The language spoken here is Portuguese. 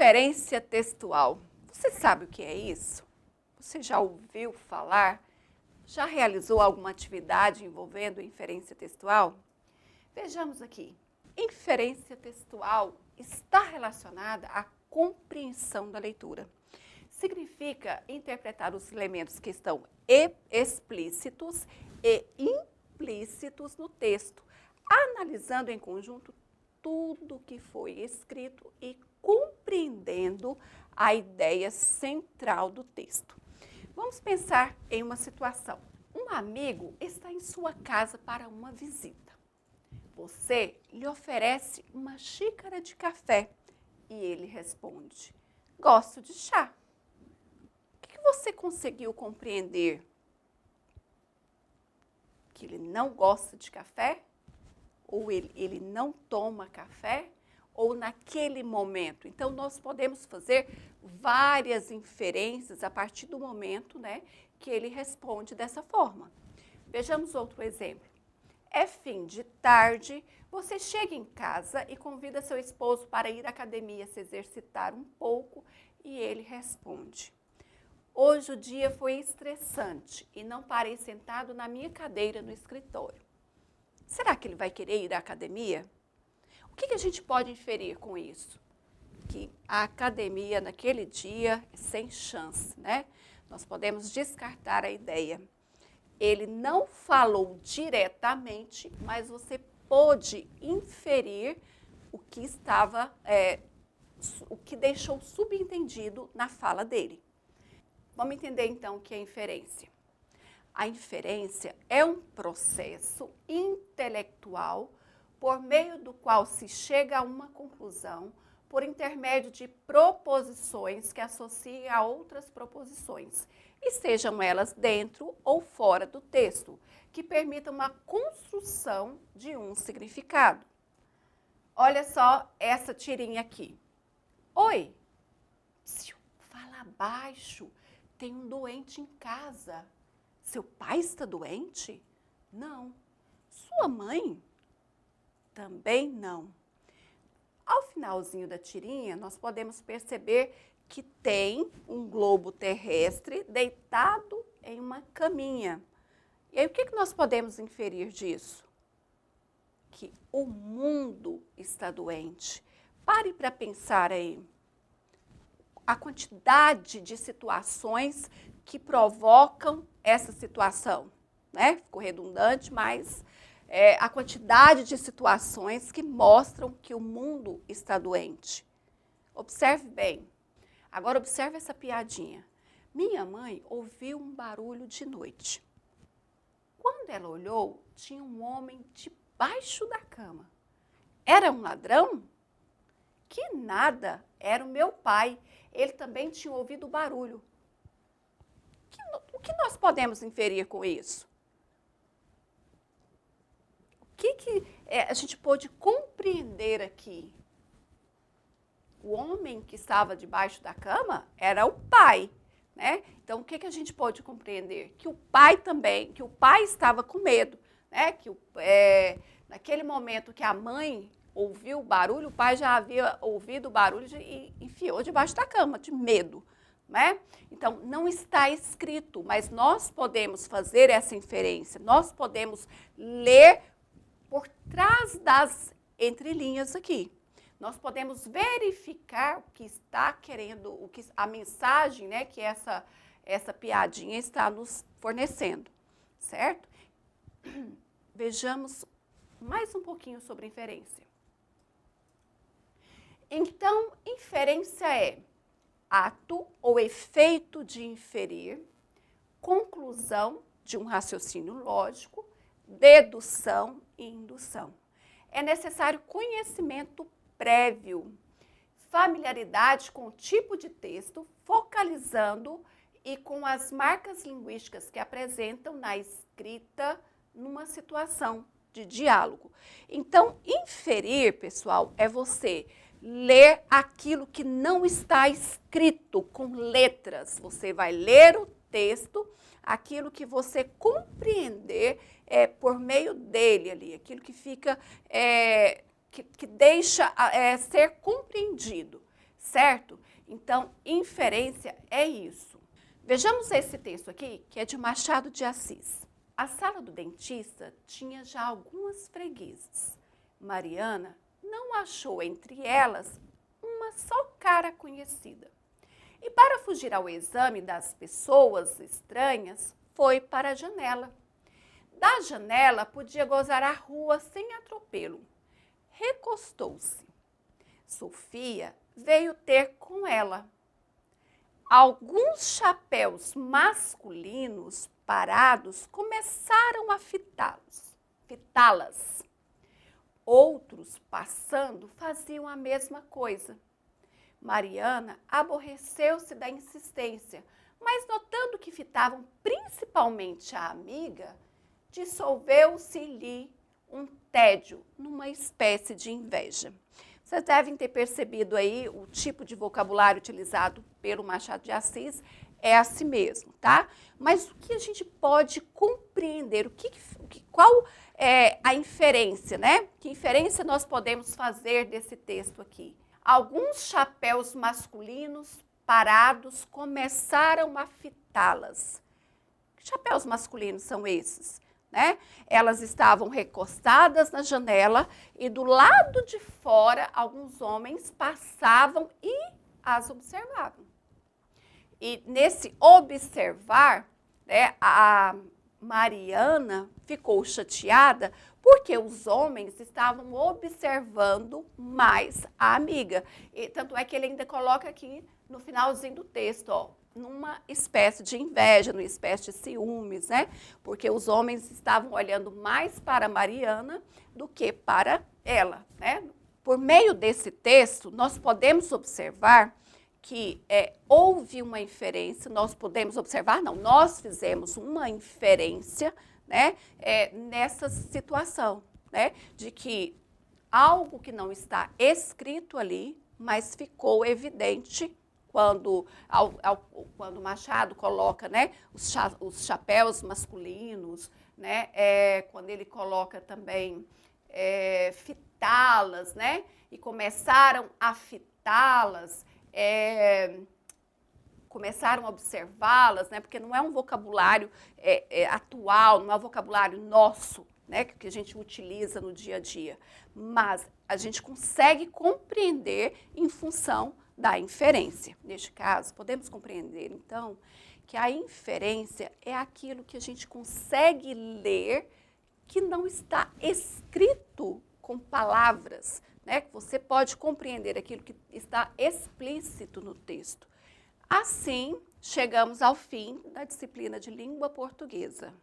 Inferência textual. Você sabe o que é isso? Você já ouviu falar? Já realizou alguma atividade envolvendo inferência textual? Vejamos aqui. Inferência textual está relacionada à compreensão da leitura. Significa interpretar os elementos que estão explícitos e implícitos no texto, analisando em conjunto tudo que foi escrito e compreendendo a ideia central do texto. Vamos pensar em uma situação. Um amigo está em sua casa para uma visita. Você lhe oferece uma xícara de café e ele responde: gosto de chá. O que você conseguiu compreender? Que ele não gosta de café? Ou ele não toma café? Ou naquele momento? Então, nós podemos fazer várias inferências a partir do momento, que ele responde dessa forma. Vejamos outro exemplo. É fim de tarde, você chega em casa e convida seu esposo para ir à academia se exercitar um pouco e ele responde: hoje o dia foi estressante e não parei sentado na minha cadeira no escritório. Será que ele vai querer ir à academia? O que a gente pode inferir com isso? Que a academia naquele dia é sem chance, Nós podemos descartar a ideia. Ele não falou diretamente, mas você pôde inferir o que deixou subentendido na fala dele. Vamos entender então o que é inferência. A inferência é um processo intelectual por meio do qual se chega a uma conclusão por intermédio de proposições que associem a outras proposições, e sejam elas dentro ou fora do texto, que permitam uma construção de um significado. Olha só essa tirinha aqui. Oi, fala baixo, tem um doente em casa. Seu pai está doente? Não. Sua mãe? Também não. Ao finalzinho da tirinha, nós podemos perceber que tem um globo terrestre deitado em uma caminha. E aí, o que nós podemos inferir disso? Que o mundo está doente. Pare para pensar aí. A quantidade de situações que provocam essa situação, Ficou redundante, mas a quantidade de situações que mostram que o mundo está doente. Observe bem. Agora observe essa piadinha. Minha mãe ouviu um barulho de noite. Quando ela olhou, tinha um homem debaixo da cama. Era um ladrão? Que nada, era o meu pai. Ele também tinha ouvido o barulho. O que nós podemos inferir com isso? O que a gente pôde compreender aqui? O homem que estava debaixo da cama era o pai, Então, o que a gente pôde compreender? Que o pai estava com medo, naquele momento que a mãe ouviu o barulho, o pai já havia ouvido o barulho e enfiou debaixo da cama, de medo, Então, não está escrito, mas nós podemos fazer essa inferência, nós podemos ler por trás das entrelinhas aqui. Nós podemos verificar o que está querendo, a mensagem, que essa piadinha está nos fornecendo, certo? Vejamos mais um pouquinho sobre inferência. Então, inferência é ato ou efeito de inferir, conclusão de um raciocínio lógico, dedução e indução. É necessário conhecimento prévio, familiaridade com o tipo de texto, focalizando e com as marcas linguísticas que apresentam na escrita numa situação de diálogo. Então, inferir, pessoal, é você ler aquilo que não está escrito com letras. Você vai ler o texto, aquilo que você compreender por meio dele ali, aquilo que fica, que deixa ser compreendido, certo? Então, inferência é isso. Vejamos esse texto aqui, que é de Machado de Assis. A sala do dentista tinha já algumas freguesas. Mariana não achou entre elas uma só cara conhecida. E para fugir ao exame das pessoas estranhas, foi para a janela. Da janela podia gozar a rua sem atropelo. Recostou-se. Sofia veio ter com ela. Alguns chapéus masculinos parados começaram a fitá-las. Outros, passando, faziam a mesma coisa. Mariana aborreceu-se da insistência, mas notando que fitavam principalmente a amiga, dissolveu-se-lhe um tédio numa espécie de inveja. Vocês devem ter percebido aí o tipo de vocabulário utilizado pelo Machado de Assis é assim mesmo, tá? Mas o que a gente pode compreender? Qual é a inferência, né? Que inferência nós podemos fazer desse texto aqui? Alguns chapéus masculinos parados começaram a fitá-las. Que chapéus masculinos são esses? Né? Elas estavam recostadas na janela e do lado de fora alguns homens passavam e as observavam. E nesse observar, né, a Mariana ficou chateada porque os homens estavam observando mais a amiga. E tanto é que ele ainda coloca aqui no finalzinho do texto, ó, numa espécie de inveja, numa espécie de ciúmes, né? Porque os homens estavam olhando mais para Mariana do que para ela, né? Por meio desse texto, nós podemos observar que houve uma inferência, nós fizemos uma inferência, né, nessa situação, né, de que algo que não está escrito ali, mas ficou evidente quando Machado coloca, né, os chapéus masculinos, né, quando ele coloca também fitá-las, né, e começaram a fitá-las, começaram a observá-las, né, porque não é um vocabulário atual, não é um vocabulário nosso, né, que a gente utiliza no dia a dia, mas a gente consegue compreender em função da inferência. Neste caso, podemos compreender, então, que a inferência é aquilo que a gente consegue ler que não está escrito com palavras, né? Que você pode compreender aquilo que está explícito no texto. Assim, chegamos ao fim da disciplina de língua portuguesa.